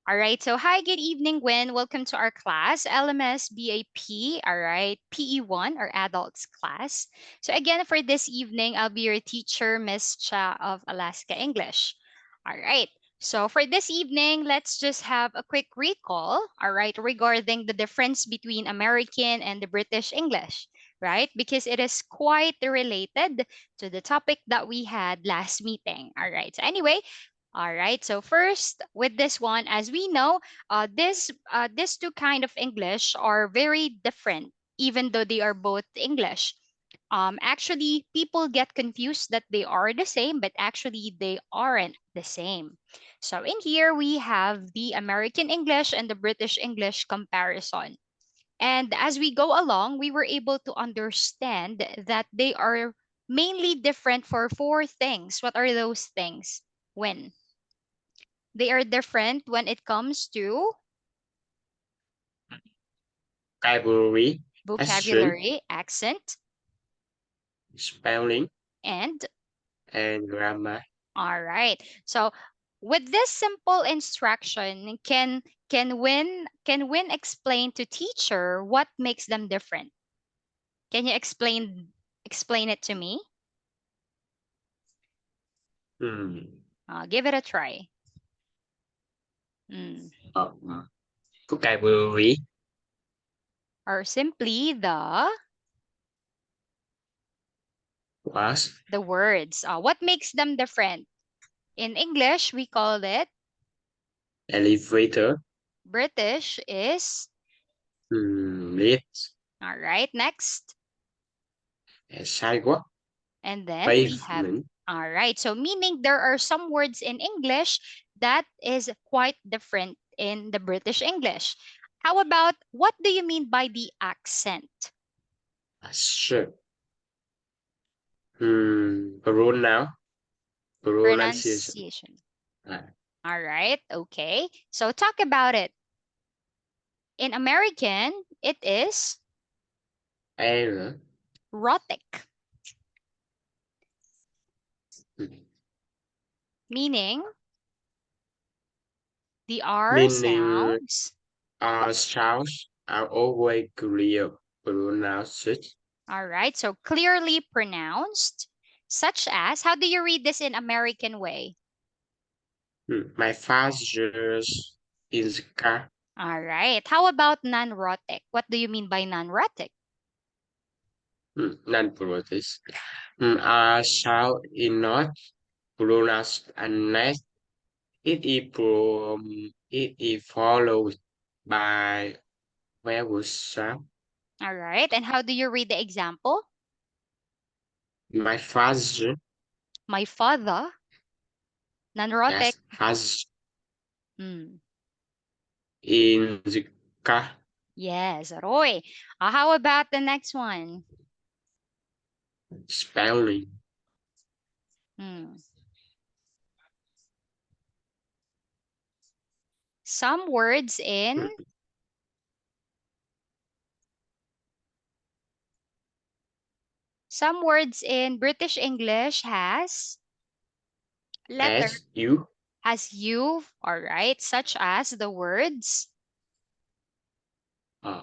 All right. So, hi, good evening, Gwen. Welcome to our class, LMS BAP. All right, PE1 or adults class. So, again, for this evening, I'll be your teacher, Miss Cha of Alaska English. All right. So, for this evening, let's just have a quick recall, all right, regarding the difference between American and the British English, right? Because it is quite related to the topic that we had last meeting. All right. So, anyway, all right. So first, with this one, as we know, these two kind of English are very different, even though they are both English. Actually, people get confused that they are the same, but actually they aren't the same. So in here we have the American English and the British English comparison. And as we go along, we were able to understand that they are mainly different for four things. What are those things? When? They are different when it comes to Vocabulary, accent, vocabulary, accent, spelling, and and grammar. all right. So with this simple instruction, can Win explain to teacher what makes them different? Can you explain it to me? Hmm. Give it a try. Mm. Uh, vocabulary, Or simply was the words. What makes them different? In English, we call it elevator, British is lift, all right. Next. sidewalk, And then we have, pavement. all right. So meaning there are some words in English that is quite different in the British English. How about what do you mean by the accent? Sure. Pronunciation. Pronunciation. Uh, All right. Okay. So talk about it. In American, it is error, rhotic, meaning the R meaning sounds. our sounds are always clear pronounced. All right. So clearly pronounced, such as, how do you read this in American way? My father's is car. All right. How about non-rhotic? What do you mean by non-rhotic? Non-protest. Shall it not pronounced unless it is followed by vowel sound. All right. And how do you read the example? My father, My father, non-rhotic. yes, has Hmm. in the car Yes, Roy. How about the next one? spelling. Hmm. Some words in Mm, some words in British English letter as you, has you, all right, such as the words uh,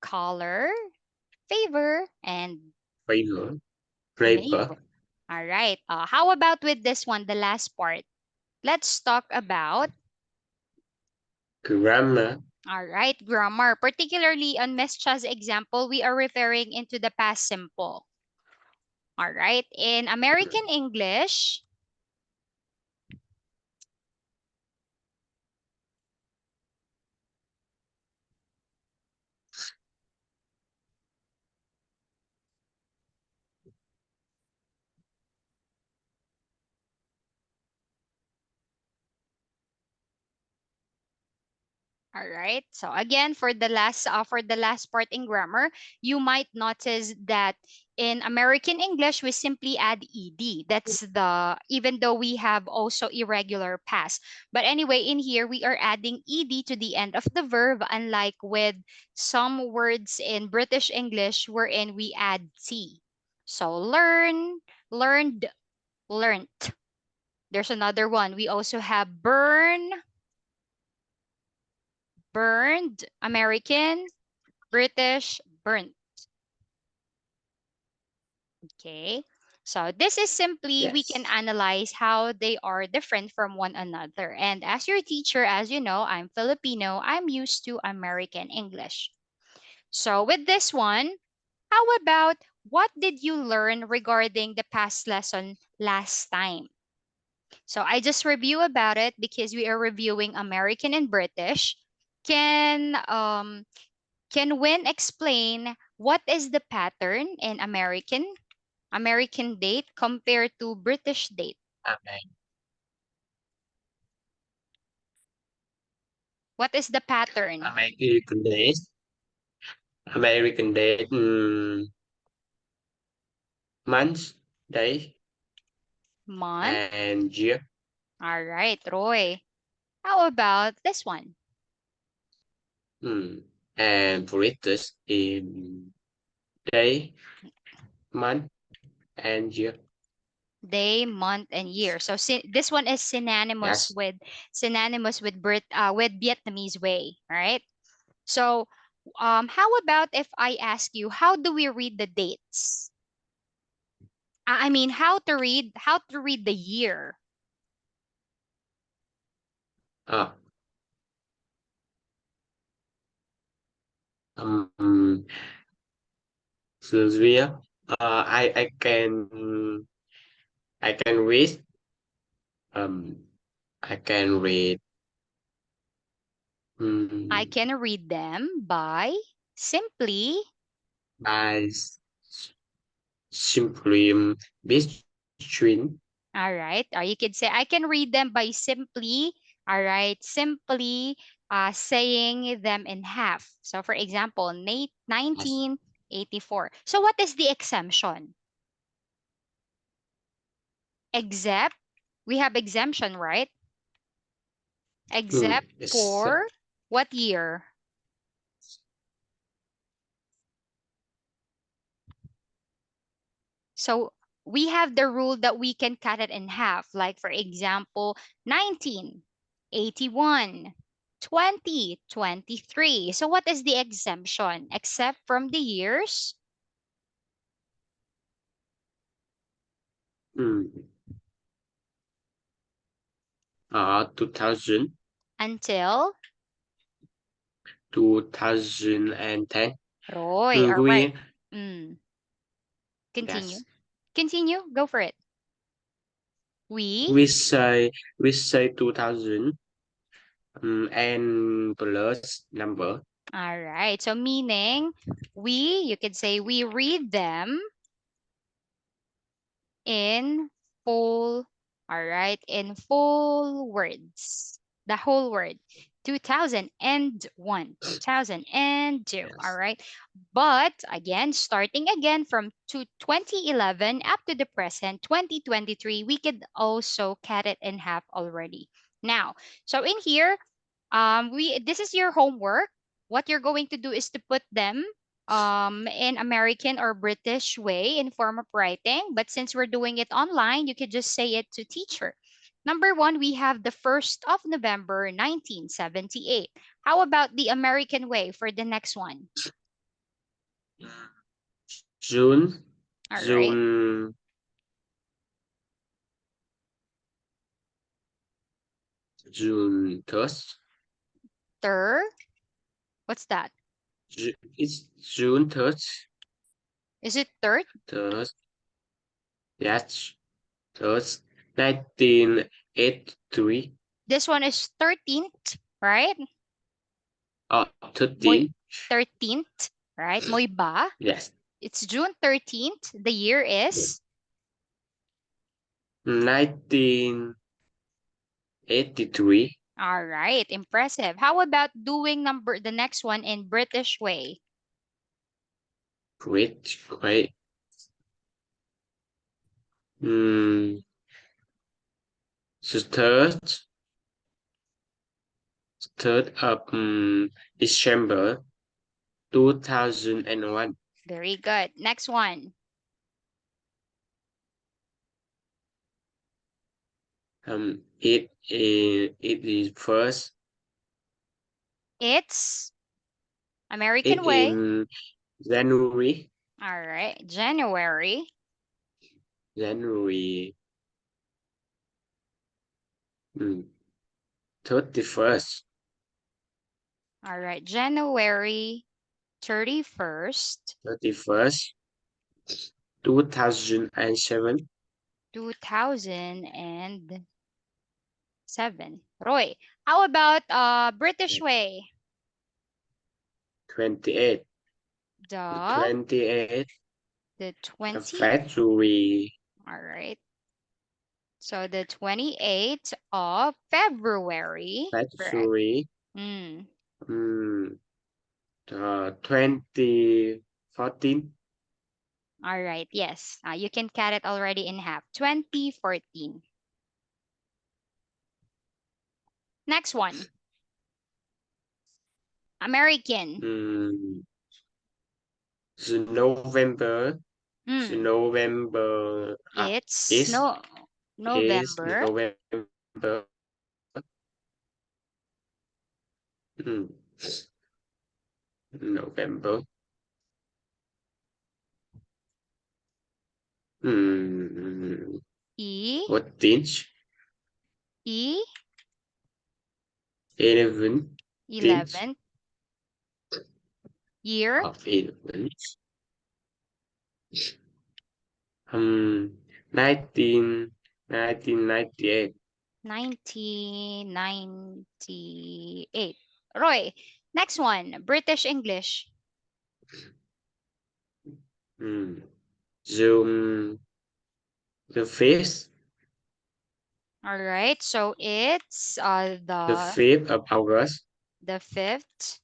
color, favor, and favor, neighbor. paper, All right. How about with this one, the last part? Let's talk about, grammar, all right, grammar. Particularly on Miss Cha's example, we are referring into the past simple. All right. In American English, all right. So again, for the last part in grammar, you might notice that in American English we simply add ed. That's the even though we have also irregular past. But anyway, in here we are adding ed to the end of the verb, unlike with some words in British English wherein we add t. So learn, learned, learnt. There's another one. We also have burn, Burned, American, British, burnt. Okay. So this is simply we can Yes. analyze how they are different from one another. And as your teacher, as you know, I'm Filipino, I'm used to American English. So with this one, how about what did you learn regarding the past lesson last time? So I just review about it because we are reviewing American and British. Can Win explain what is the pattern in American date compared to British date? Amer- What is the pattern? American days. American date. Month, day, Month. and year. All right, Roy. How about this one? Mm. And British in day, month, and year. Day, month, and year. So this one is Yes. synonymous with with Vietnamese way. All right. So, how about if I ask you, how do we read the dates? I mean, how to read the year? Ah. Um. Sylvia. I can read. Um. I can read. I Um. can read them by simply. By simply between. All right. Or you could say I can read them by simply. All right. Simply saying them in half. So, for example, Yes. 1984. So, what is the exemption? Except we have exemption, right? Except Yes. for what year? So we have the rule that we can cut it in half. Like, for example, 1981, 2023. So what is the exemption? Except from the years Mm. 2000, until 2010. Roy. All right. We Mm, continue. yes. Continue. Go for it. We. We say 2000 and plus number. All right. So meaning you could say we read them in full, all right, in full words, the whole word. 2001, 2002, all Yes. right. But again, starting again from 2011 up to the present 2023, we could also cut it in half already now. So in here, we this is your homework. What you're going to do is to put them in American or British way in form of writing. But since we're doing it online, you could just say it to teacher. Number one, we have the 1st of November, 1978. How about the American way for the next one? June, All right. June, June 1st. Third, what's that? It's June 3rd. Is it third? 3rd. Yes, 3rd. 1983. This one is 13th, right? Oh, Moy 13. 13th, right? Moy ba? Yes. It's June 13th. The year is 1983. all right, impressive. How about doing the next one in British way? Great, great. Mm, the third of December 2001. Very good. Next one. It is first It's American It way. in January. All right. January. January. Mm, 31st. All right. January 31st, 31st. 2007. 2007. Roy, how about British way? 28. The 28. the 20. February. All right. So the 28th of February. Correct. February. Mm. Mm, 2014. All right. Yes. You can cut it already in half. 2014. Next one. American. Mm, the November. The Mm. November It's no is November. November. Mm, November. Mm, E 14th. E 11th 11th year of 11th. 19, 1998. 1998. Roy, next one. British English. Mm, June the 5th. All right. So it's The the 5th of August. 5th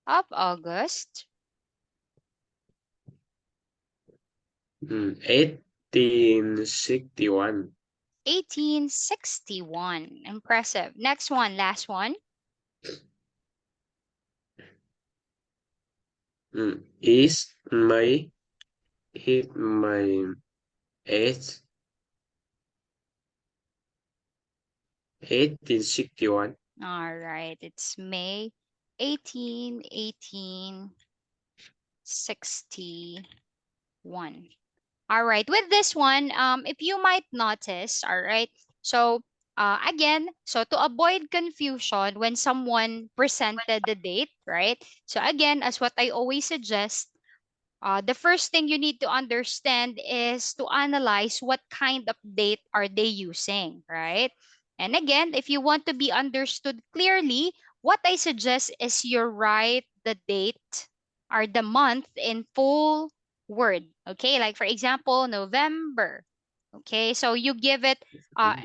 of August, 1861. 1861. Impressive. Next one, last one. Is May. Is May 8th. 1861. All right. It's May 1861. All right. With this one, if you might notice, all right. So again, so to avoid confusion when someone presented the date, right? So again, as what I always suggest, the first thing you need to understand is to analyze what kind of date are they using, right? And again, if you want to be understood clearly, what I suggest is you write the date or the month in full word. Okay, like for example, November. Okay, so you give it, uh,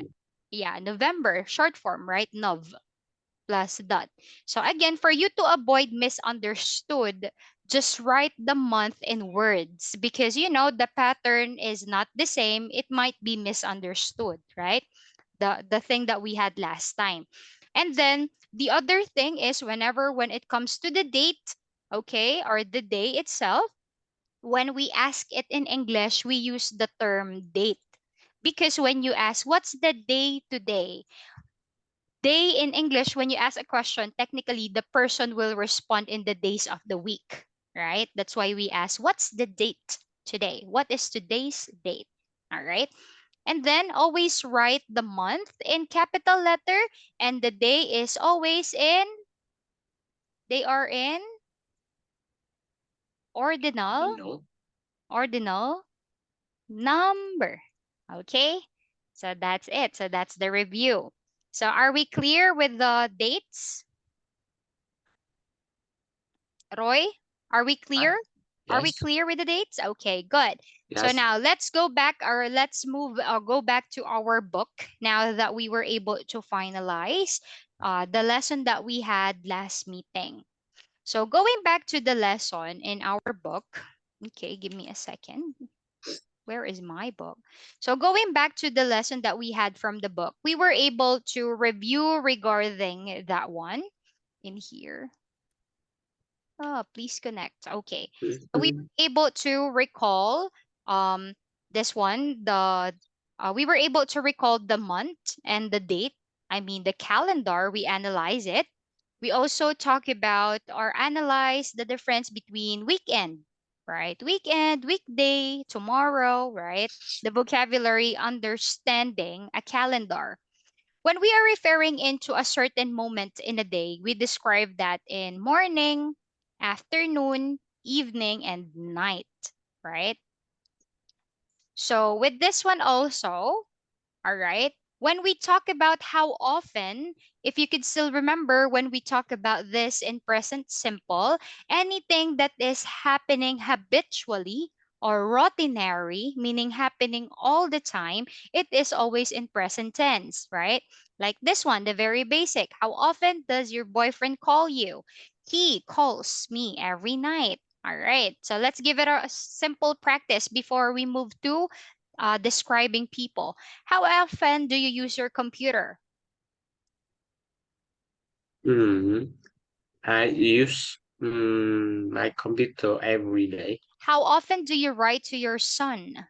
yeah, November, short form, right? Nov plus dot. So again, for you to avoid misunderstood, just write the month in words because you know the pattern is not the same. It might be misunderstood, right? The thing that we had last time. And then the other thing is when it comes to the date, okay, or the day itself, when we ask it in English, we use the term date. Because when you ask, what's the day today? Day in English, when you ask a question, technically the person will respond in the days of the week, right? That's why we ask, what's the date today? What is today's date? All right. And then always write the month in capital letter and the day is always in, they are in ordinal, No. ordinal number. Okay. So that's it. So that's the review. So are we clear with the dates? Roy, are we clear? Ah, Are we yes. clear with the dates? Okay, good. So Yes. now let's go back or let's move go back to our book now that we were able to finalize the lesson that we had last meeting. So going back to the lesson in our book, okay, give me a second. Where is my book? So going back to the lesson that we had from the book, we were able to review regarding that one in here. Oh, please connect. Okay. So we Mhm. were able to recall um this one, the we were able to recall the month and the date. I mean the calendar, we analyze it. We also talk about or analyze the difference between weekend, right? Weekend, weekday, tomorrow, right? The vocabulary understanding a calendar. When we are referring into a certain moment in a day, we describe that in morning, afternoon, evening, and night, right? So with this one also, all right. When we talk about how often, if you could still remember when we talk about this in present simple, anything that is happening habitually or routinary, meaning happening all the time, it is always in present tense, right? Like this one, the very basic. How often does your boyfriend call you? He calls me every night. All right. So let's give it a simple practice before we move to describing people. How often do you use your computer? Mm, I use my computer every day. How often do you write to your son?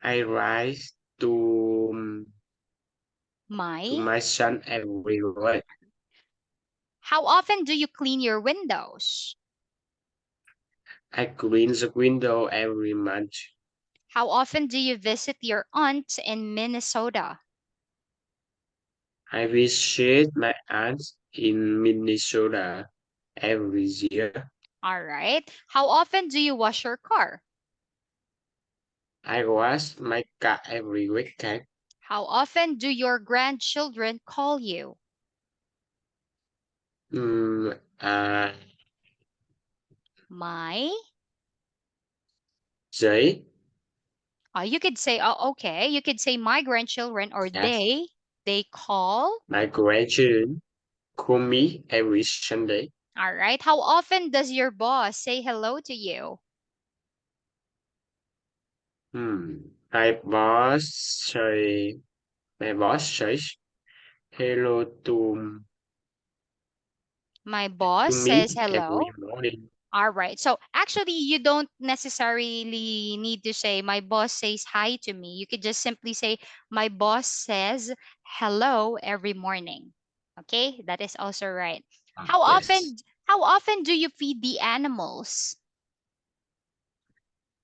I write to to My. my son every week. How often do you clean your windows? I clean the window every month. How often do you visit your aunt in Minnesota? I visit my aunt in Minnesota every year. All right. How often do you wash your car? I wash my car every weekend. How often do your grandchildren call you? Mm, uh, My. they, You could say, oh, okay. You could say my grandchildren or yes, they. They call. my grandchildren call me every Sunday. All right. How often does your boss say hello to you? My boss say, my boss says hello My to boss says me every hello. morning. All right. So actually, you don't necessarily need to say, my boss says hi to me. You could just simply say, my boss says hello every morning. Okay. That is also right. How Yes. often, how often do you feed the animals?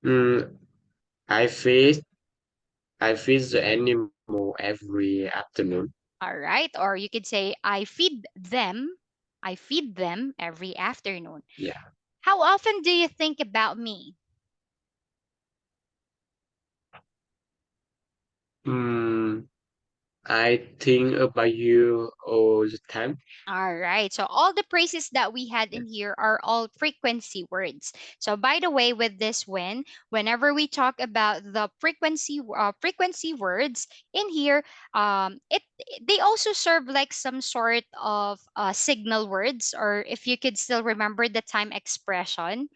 Mm, I feed I feed the animal every afternoon. All right. Or you could say, I feed them. I feed them every afternoon. Yeah. How often do you think about me? Mm, I think about you all the time. All right. So all the phrases that we had Yeah. in here are all frequency words. So by the way, with this one, whenever we talk about the frequency words in here, it they also serve like some sort of signal words, or if you could still remember the time expression.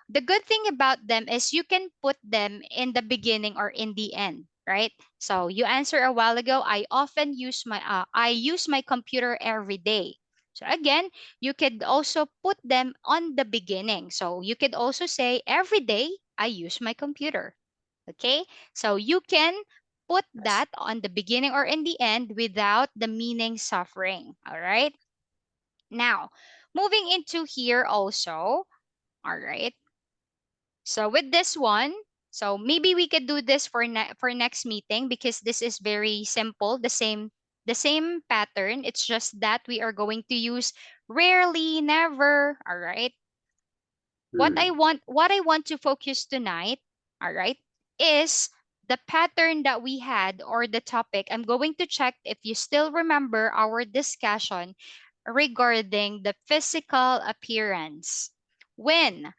The good thing about them is you can put them in the beginning or in the end, right? So you answer a while ago, I use my computer every day. So again, you could also put them on the beginning. So you could also say every day I use my computer. Okay? So you can put Yes. that on the beginning or in the end without the meaning suffering, all right? Now, moving into here also, all right? So with this one, so maybe we could do this for for next meeting because this is very simple, the same pattern. It's just that we are going to use rarely, never, all right? Mm, What I want to focus tonight, all right, is the pattern that we had or the topic. I'm going to check if you still remember our discussion regarding the physical appearance. When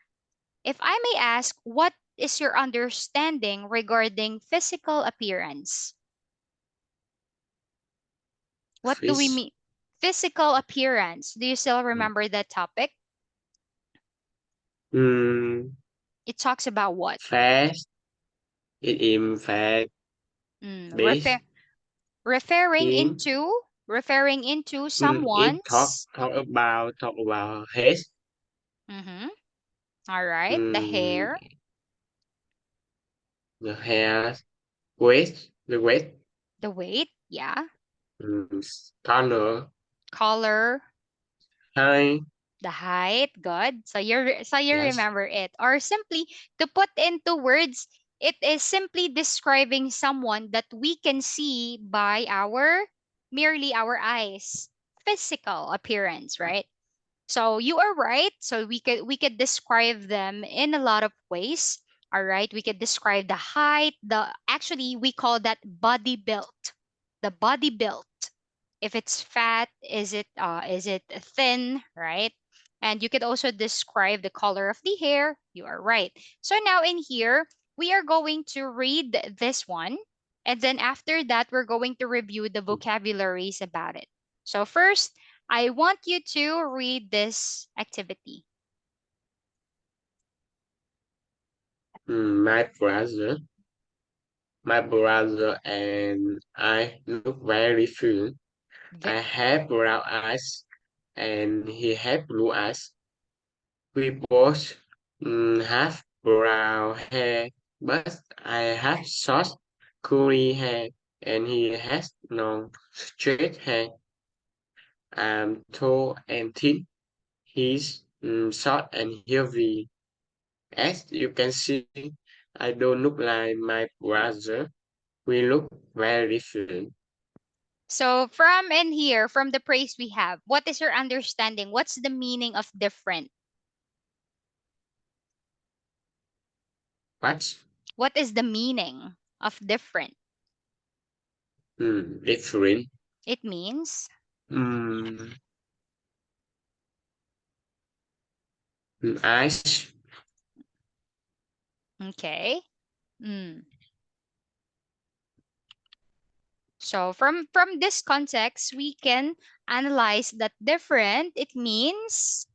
if I may ask, what is your understanding regarding physical appearance? What do we fish. mean? Physical appearance. Do you still remember that topic? Mm, It talks about what? fast. It in fact Mm, base referring in. into referring into It someone's. talk about head. Mm-hmm. All right, the Mm, hair, the hair weight. The weight. the weight. Yeah. Mm, color. Color, Height. the height, good. So you Yes. remember it. Or simply to put into words, it is simply describing someone that we can see by our merely our eyes, physical appearance, right? So you are right. So we could describe them in a lot of ways. All right, we could describe the height. The actually we call that body build. The body build. If it's fat, is it thin, right? And you could also describe the color of the hair. You are right. So now in here we are going to read this one, and then after that we're going to review the vocabularies about it. So first, I want you to read this activity. My brother. My brother and I look very fun. V- I have brown eyes and he has blue eyes. We both have brown hair, but I have short, curly hair and he has long, straight hair. I'm tall and thin. He's short and heavy. As you can see, I don't look like my brother. We look very different. So from in here, from the praise we have, what is your understanding? What's the meaning of different? What? What is the meaning of different? Different. It means Mm, eyes. okay. Mm. So from this context, we can analyze that different. It means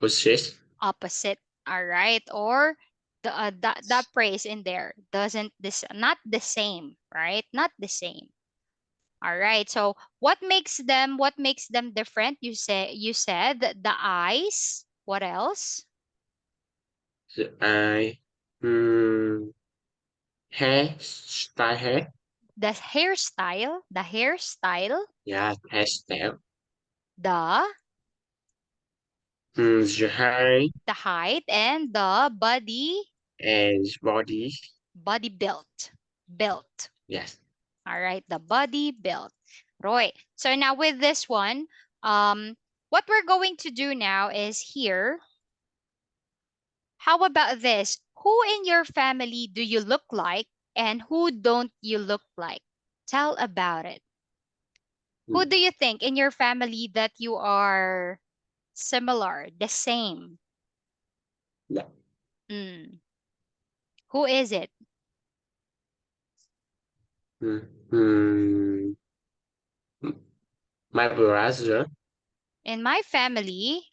Possess. opposite. All right, or the praise in there doesn't this not the same, right? Not the same. All right. So what makes them different? You said the eyes. What else? The eye. Mm, hair. Style hair. The hairstyle, Yeah, hairstyle. the The hair the height, and the and body. body built. Yes. All right, the body built. Right. So now with this one, what we're going to do now is here. How about this? Who in your family do you look like and who don't you look like? Tell about it. Who do Mm, you think in your family that you are similar, the same? yeah. Mm. Who is it? Mm, mm, my brother. In my family,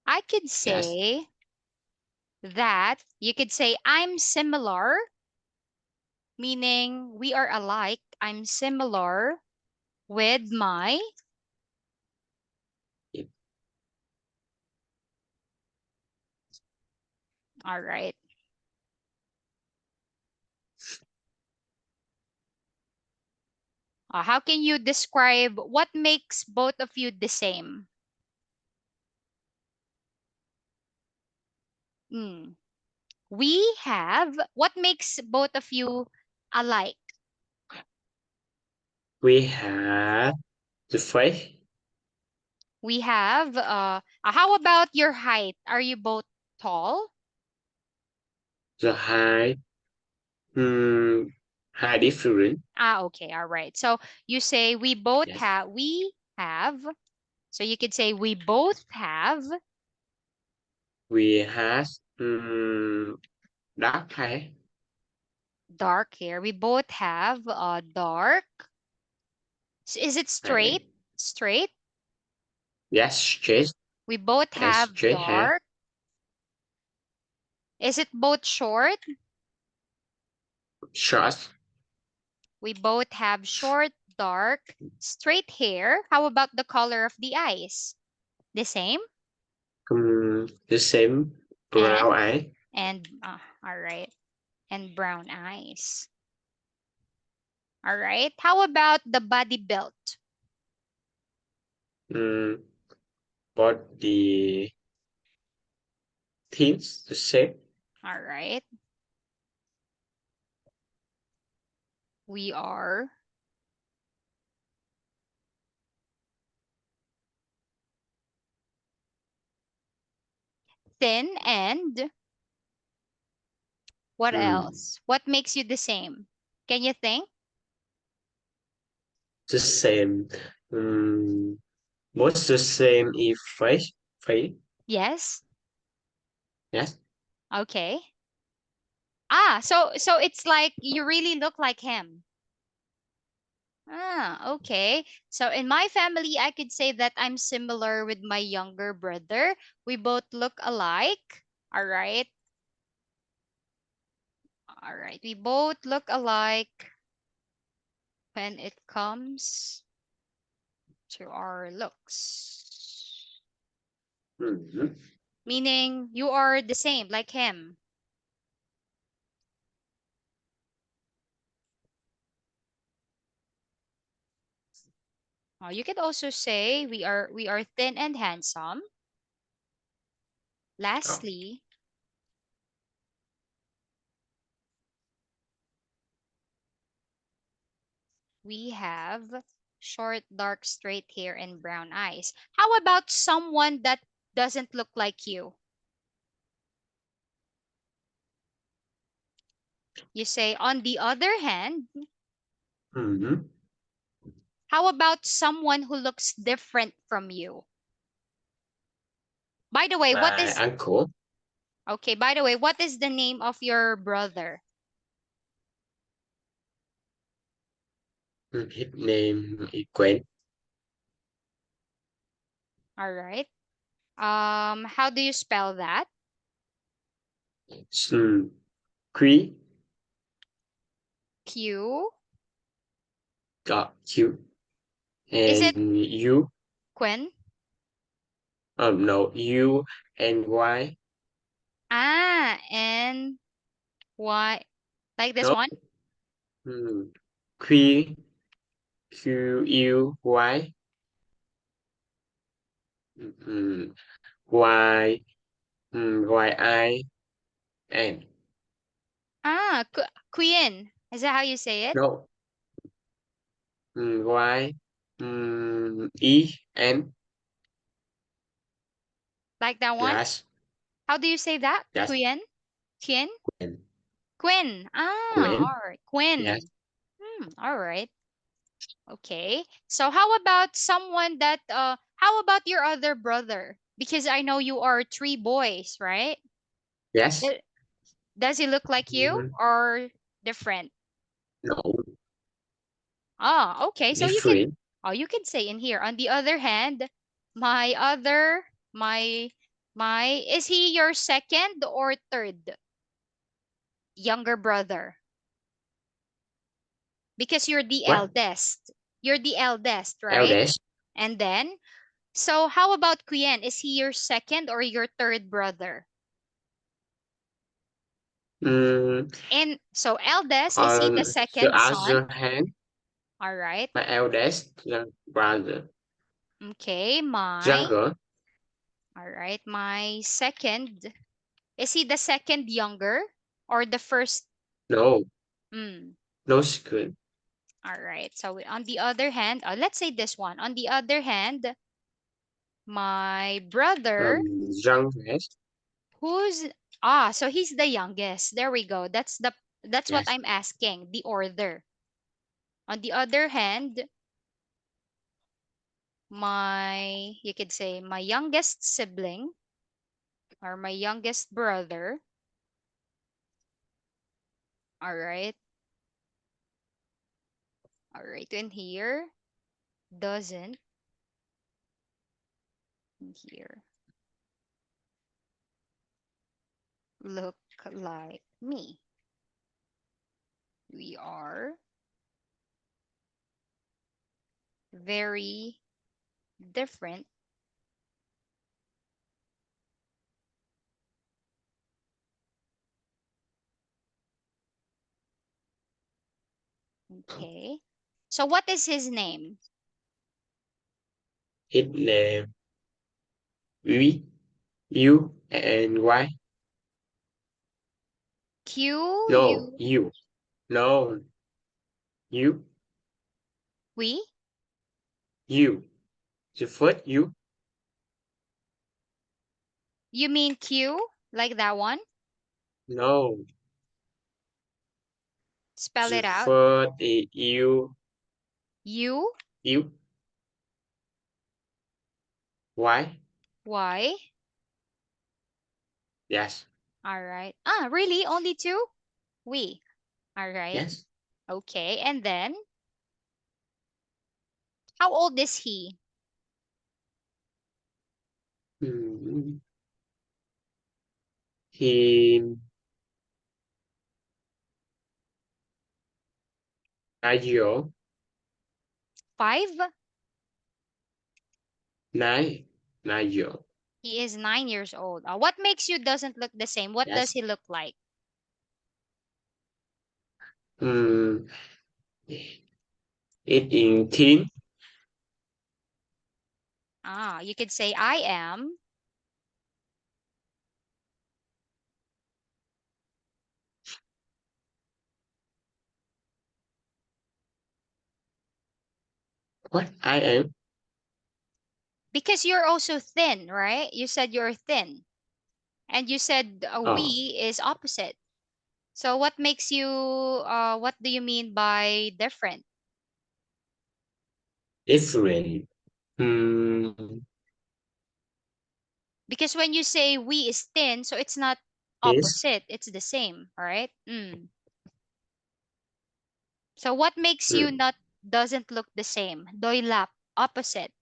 I could Yes. say that you could say I'm similar, meaning we are alike. I'm similar with my, all right. How can you describe what makes both of you the same? Mm. We have what makes both of you alike? We have the face. We have how about your height? Are you both tall? The high. Hmm. High different. Okay, all right. So you say Yes. we have. So you could say we both have We have dark hair. dark hair. We both have dark. Is it Hair. straight? Straight? Yes, straight We both and have straight hair. dark. Is it both short? Short. We both have short, dark, straight hair. How about the color of the eyes? The same? The same brown And eye. all right. And brown eyes. All right. How about the body build? Mm, but the things the same. All right. We are thin and what Mm, else? What makes you the same? Can you think? the same. Mm, most the same if face. Yes. Yes. Okay. Ah, so it's like you really look like him. Ah, okay. So in my family, I could say that I'm similar with my younger brother. We both look alike. All right. All right. We both look alike when it comes to our looks. Mm-hmm. Meaning you are the same like him. You could also say we are thin and handsome. Oh. Lastly, we have short, dark, straight hair and brown eyes. How about someone that doesn't look like you? You say, on the other hand, Mm-hmm. how about someone who looks different from you? By the way, what My is uncle. okay, by the way, what is the name of your brother? His name is Quan. All right. How do you spell that? Mm, Q Q. got Q Is it and U. Quen? No, U and Y. Ah, and Y. Like this No. one? Mm, Q Q U Y. Mm, Y Y I N. Ah, Queen. Is that how you say it? No. Y E N. Like that one? Yes. How do you say that? Yes. Queen? Queen? Gwen. Quinn. Ah, Gwen. all right. Yes. Quinn. All right. Okay. So how about someone that how about your other brother? Because I know you are three boys, right? Yes. Uh, Does he look like you Mhm. or different? No. Ah, okay. So Different. you can say in here. On the other hand, my other my my is he your second or third younger brother? Because you're the What? eldest. You're the eldest, right? Eldest. And then, so how about Kuyen? Is he your second or your third brother? Mm, And so eldest, is he the on the second son? other hand, All right. my eldest young brother, Okay, younger. all right, my second, is he the second younger or the first? No, Mm, no school. all right. So on the other hand, let's say this one. On the other hand, my brother, Youngest. who's so he's the youngest. There we go. That's what Yes. I'm asking, the order. On the other hand, my you could say my youngest sibling or my youngest brother, all right, all right, in here doesn't in here look like me. We are very different. Okay. So what is his name? His name V U and Y. Q, No, U, you. No, you. we. You. The first you. You mean Q, like that one? No, Spell the it out. first is you. U, You. Y. Y. Yes. All right. Ah, really? Only two? We. All right. Yes. Okay. And then, how old is he? Mm, He 9 years old. 5? 9. 9 years old. He is 9 years old. What makes you doesn't look the same? What does Yes. he look like? Mm, it in teen. Ah, you could say I am. What I am? Because you're also thin, right? You said you're thin. And you said Oh, we is opposite. So what makes you, what do you mean by different? different. Hmm. Because when you say we is thin, so it's not Is. opposite, it's the same, right? Mm. So what makes you Hmm. not doesn't look the same? Doilap, opposite.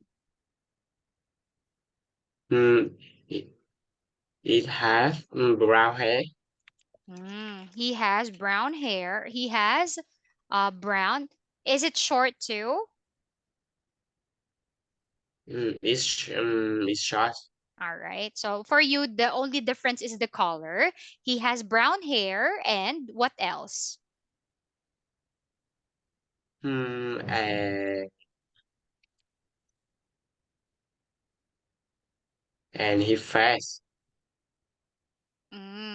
Hmm. It, it has brown hair. He has brown hair. He has brown. Is it short too? It's short. All right. So for you, the only difference is the color. He has brown hair and what else? And he fast.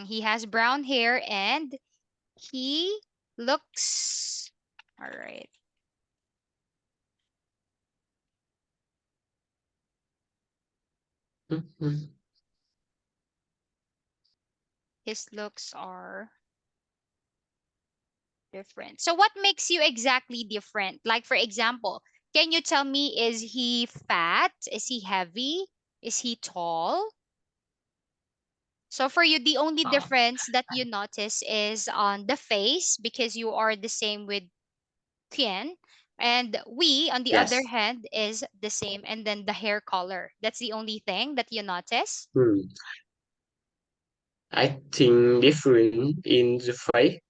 He has brown hair and he looks. All right. Mhm. His looks are different. So what makes you exactly different? Like for example, can you tell me, is he fat? Is he heavy? Is he tall? So for you, the only Oh, difference that you notice is on the face because you are the same with Tien. And we, on the other yes. hand, is the same. And then the hair color. That's the only thing that you notice. Hmm. I think different in the face.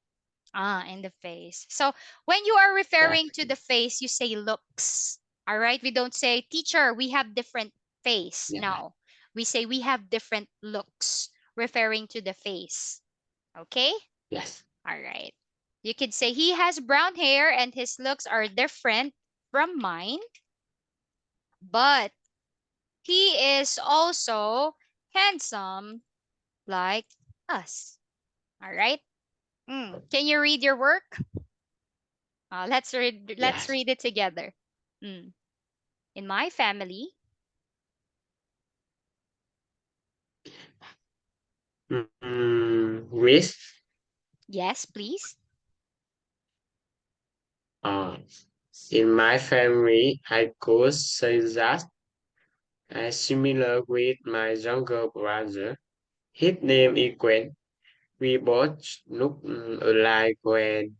Ah, in the face. So when you are Yes. referring to the face, you say looks. All right. We don't say, teacher, we have different face. Yeah. No, we say we have different looks, referring to the face. Okay. Yes. All right. You could say he has brown hair and his looks are different from mine, but he is also handsome like us. All right. Can you read your work? Let's read. Let's Yes. read it together. Mm. In my family, Risk. yes, please. Uh, in my family, I could say that I similar with my younger brother. His name is Quan. We both look alike when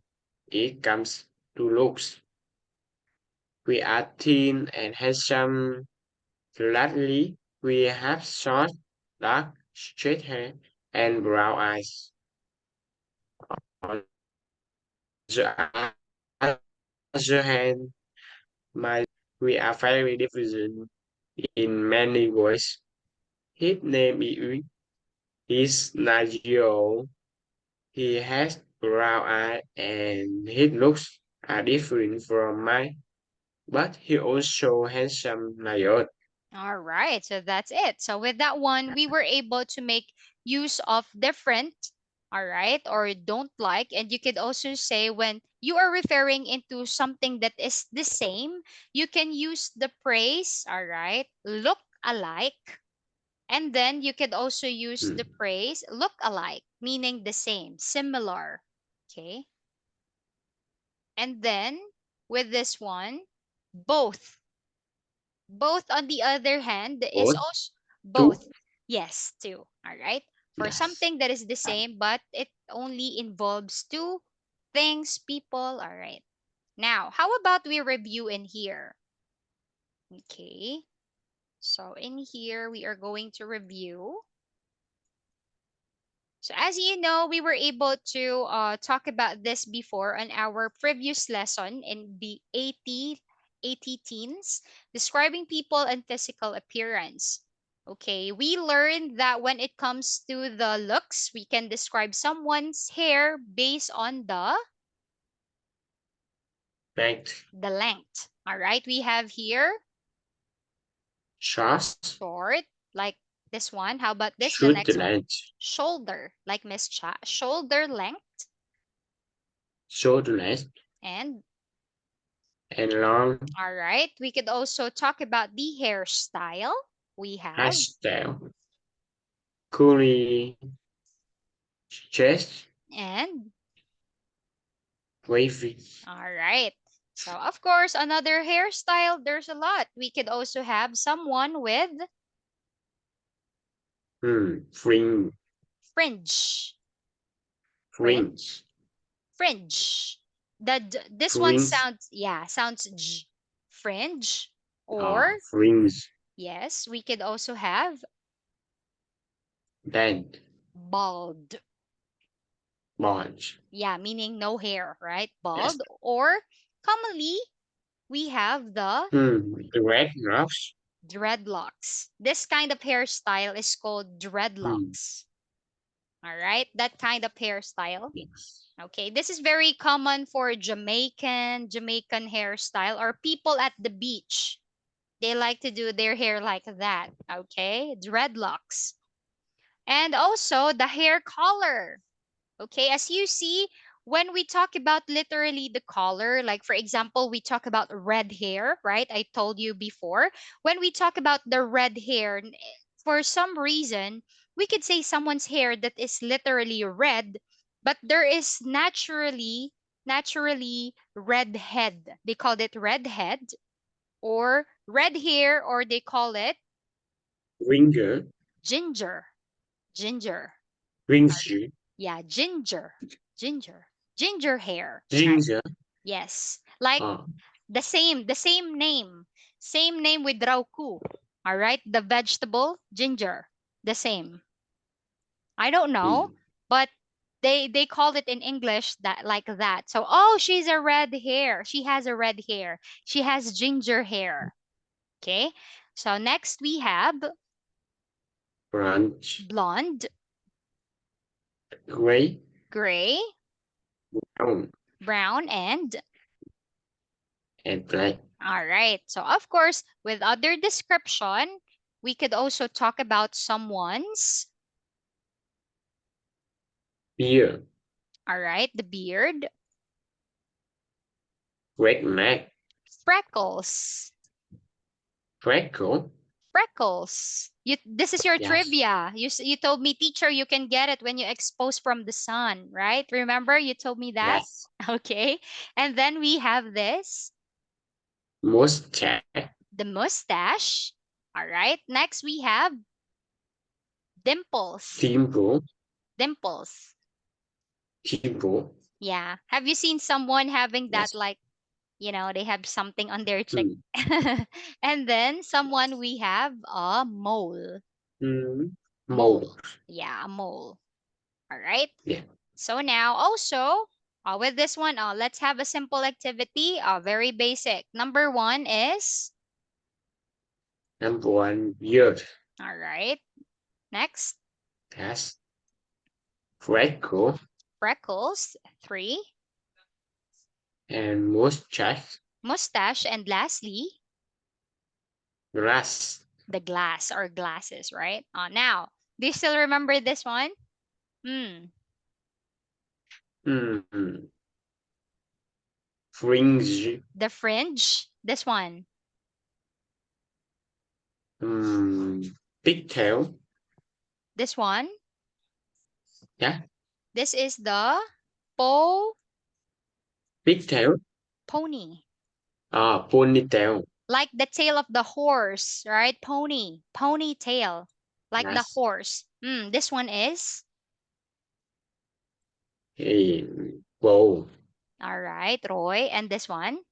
it comes to looks. We are thin and handsome. Lately, we have short, dark, straight hair and brown eyes. On the other hand, my we are very different in many ways. His name is Yui. He's 9 years old. He has brown eyes and his looks are different from mine, but he also handsome like us. All right, so that's it. So with that one, we were able to make use of different, all right, or don't like, and you could also say when you are referring into something that is the same, you can use the phrase, all right, look alike, and then you could also use the Hmm. phrase look alike, meaning the same, similar. Okay, and then with this one, both. Both, on the other hand, is Both, also two, both. Yes, two. All right. For yes. something that is the same, but it only involves two things, people. All right. Now, how about we review in here? Okay. So in here, we are going to review. So as you know, we were able to talk about this before on our previous lesson in the 80 teens, describing people and physical appearance. Okay, we learned that when it comes to the looks, we can describe someone's hair based on Length, the length. All right, we have here short, short, like this one. How about this? The shoot next one, length, shoulder, like Miss Cha, shoulder length, short length, and and long all right. We could also talk about the hairstyle we have. hairstyle, curly chest, And wavy, all right. So, of course, another hairstyle, there's a lot. We could also have someone with fringe, fringe. Fringe. fringe, Fringe. This one fringe, sounds, yeah, sounds J. Fringe. Or, fringe, yes, we could also have band, bald. bunch, Yeah, meaning no hair, right? yes. Bald. Or, commonly, we have the The red rocks, dreadlocks. This kind of hairstyle is called hmm, dreadlocks. All right, that kind of hairstyle. yes. Okay, this is very common for Jamaican hairstyle or people at the beach. They like to do their hair like that. Okay, dreadlocks. And also the hair color. Okay, as you see, when we talk about literally the color, like for example, we talk about red hair, right? I told you before. When we talk about the red hair, for some reason, we could say someone's hair that is literally red, but there is naturally red head. They called it red head or red hair, or they call it Ringer, ginger. Ginger. ringer, Yeah, ginger. Ginger. Ginger hair. ginger, Yes. Like uh, the same name. Same name with rauku. All right? The vegetable ginger. The same. I don't know, hmm, but they called it in English that like that. So, oh, she's a red hair. She has a red hair. She has ginger hair. Okay? So, next we have brunch, blonde, gray, gray, brown, brown, and and black. all right. So, of course, with other description, we could also talk about someone's, Beard, all right, the beard, red neck, freckles. freckle, Freckles. This is your yes, trivia. You told me, teacher, you can get it when you expose from the sun, right? Remember, you told me that? yes, Okay. And then we have this, mustache, the mustache. All right. Next, we have dimples. dimple, Dimples. dimple, Yeah. Have you seen someone having that, yes, like, they have something on their cheek? hmm, And then someone we have a mole. hmm, Mole. mole, Yeah, a mole. All right. yeah, So now also, with this one, let's have a simple activity. Very basic. Number one is, number one, beard, all right. Next, yes, freckle, freckles. Three, and mustache, mustache, and lastly, grass, The glass or glasses, right? Now, do you still remember this one? Hmm. Hmm. Fringe. The fringe. This one. Hmm. Pigtail. This one. Yeah. This is the po Pigtail. pony. Ponytail. Like the tail of the horse, right? Pony. Ponytail. Like the Yes. horse. This one is. Hey, bow. All right, Roy. And this one?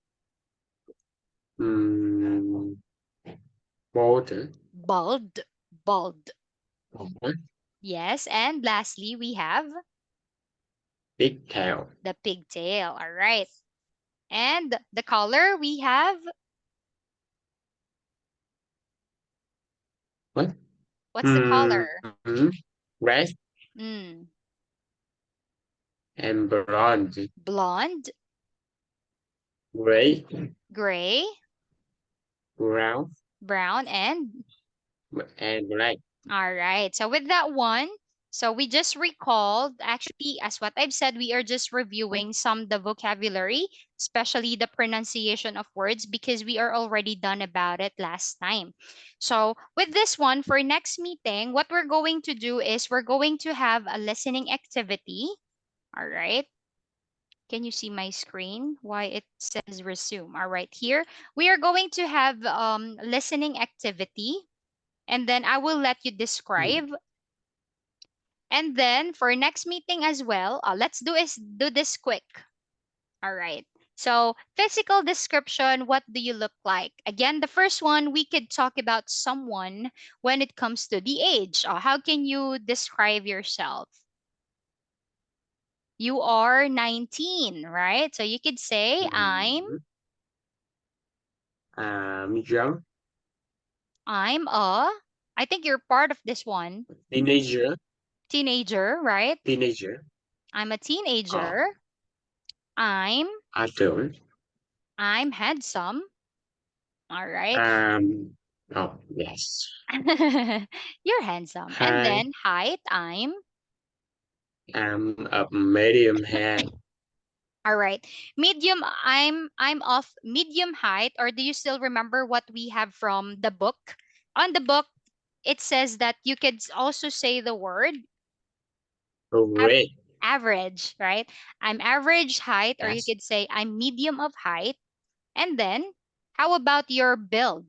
Hmm. Bald. Bald. Bald. Bald. Yes. And lastly, we have Pigtail. the pigtail. All right. And the color we have. What? What's the color? Hmm. Red Mm, and blonde. blonde, Gray. gray, Brown. brown, and And black. all right. So with that one, so we just recalled, actually, as what I've said, we are just reviewing some the vocabulary, especially the pronunciation of words, because we are already done about it last time. So with this one, for next meeting, what we're going to do is we're going to have a listening activity. All right. Can you see my screen? Why it says resume? All right, here we are going to have listening activity, and then I will let you Hmm. describe. And then for next meeting as well, let's do this quick. All right. So physical description, what do you look like? Again, the first one, we could talk about someone when it comes to the age. How can you describe yourself? You are 19, right? So you could say Hmm. Young. I'm a, I think you're part of this one, Teenager. teenager, right? Teenager. I'm a Uh, teenager. I'm Adult. I'm handsome. All right. Um. Yes. You're handsome. And Hi. then height, I'm I'm a medium height. all right. Medium, I'm of medium height, or do you still remember what we have from the book? On the book, it says that you could also say the word av- Red. average, right? I'm average height, or you Yes. could say I'm medium of height. And then, how about your build?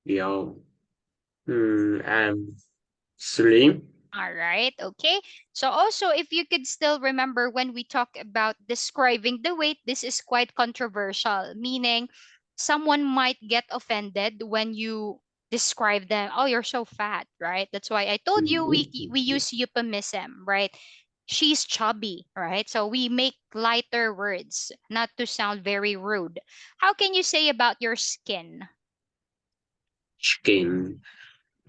Yo. I'm slim. All right, okay. So also, if you could still remember when we talk about describing the weight, this is quite controversial, meaning someone might get offended when you describe them. Oh, you're so fat, right? That's why I told you we Mhm. use euphemism, right? She's chubby, right? So we make lighter words, not to sound very rude. How can you say about your skin? Skin.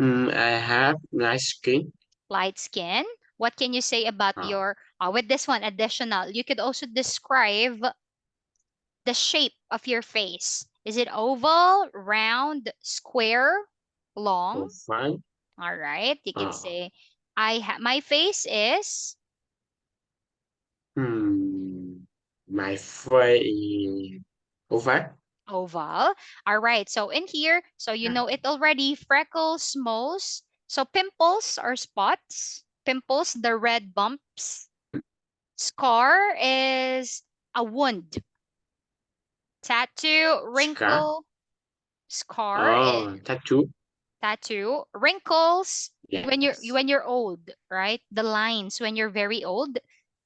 I have nice skin. Light skin. What can you say about Uh, your, with this one, additional? You could also describe the shape of your face. Is it oval, round, square, long? Fine. All right. You could Uh, say, my face is hmm. My face. Over. oval. All right. So in here, so you Uh, know it already, freckles, moles. So pimples or spots. Pimples, the red bumps. Scar is a wound. Tattoo, scar. wrinkle, scar, Tattoo. tattoo, wrinkles Yes. when you're old, right? The lines when you're very old.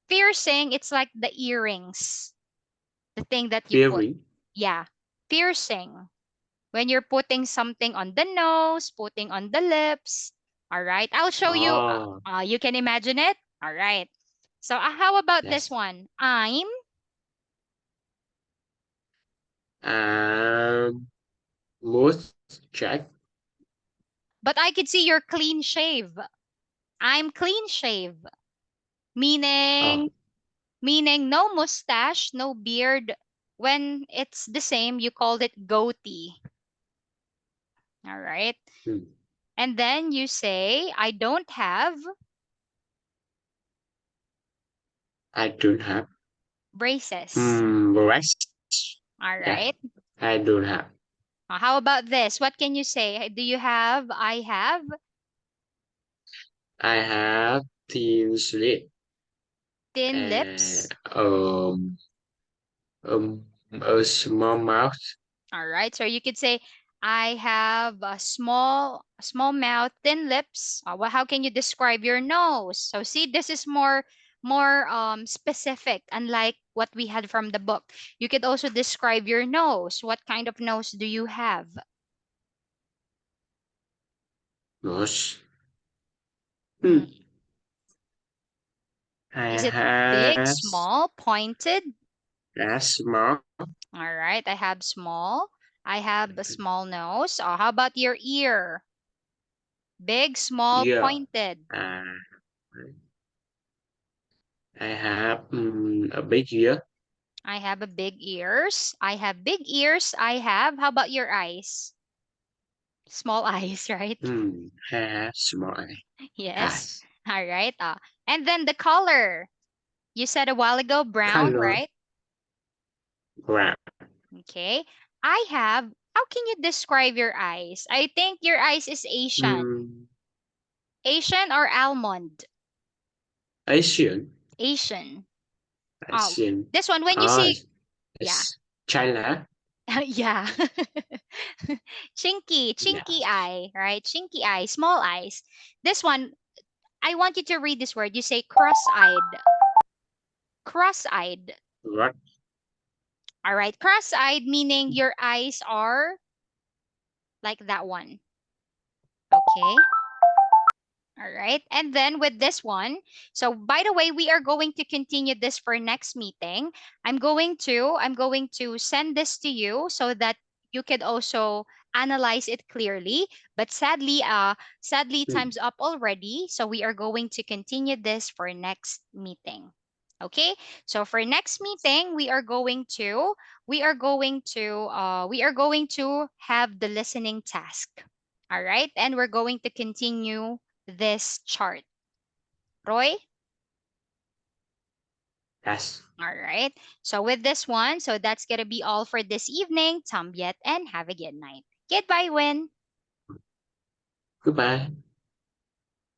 Piercing, it's like the earrings, the thing that you put. Earring. Yeah, piercing when you're putting something on the nose, putting on the lips. All right, I'll show you. Oh, You can imagine it. All right. So how about this yes. one? I'm, Um, most check. but I could see you're clean shave. I'm clean shave, Oh, meaning no mustache, no beard. When it's the same, you called it goatee. All right. mm, And then you say, I don't have I don't have braces. breast. All Yeah, right. I don't have. How about this? What can you say? Do you have, I have I have thin slit thin and lips? a small mouth. All right. So you could say, I have a small mouth, thin lips. Well, how can you describe your nose? So see, this is more specific, unlike what we had from the book. You could also describe your nose. What kind of nose do you have? Nose. Mm. Hmm. I Is it big, have small, pointed? a small All right. I have small. I have a small nose. How about your ear? Big, small, ear. pointed. Uh, I have a big ear. I have a big ears. I have big ears. I have. How about your eyes? Small eyes, right? I have small Yes. eyes. All right. And then the color. You said a while ago brown, Color right? brown. Okay. I have. How can you describe your eyes? I think your eyes is Asian. Mm, Asian or almond? Asian. Asian. Oh, Asian. this one when you Oh, say yeah. it's China. Yeah. Chinky Yes. eye, right? Chinky eye, small eyes. This one, I want you to read this word. You say cross-eyed. Cross-eyed. What? All right. Cross-eyed meaning your eyes are like that one. Okay. All right. And then with this one, so by the way, we are going to continue this for next meeting. I'm going to send this to you so that you could also analyze it clearly. But sadly Mm, time's up already, so we are going to continue this for next meeting. Okay? So for next meeting, we are going to have the listening task. All right? And we're going to continue this chart. Roy? yes. All right. So with this one, so that's going to be all for this evening. Tambiet and have a good night. Goodbye, Win. Goodbye.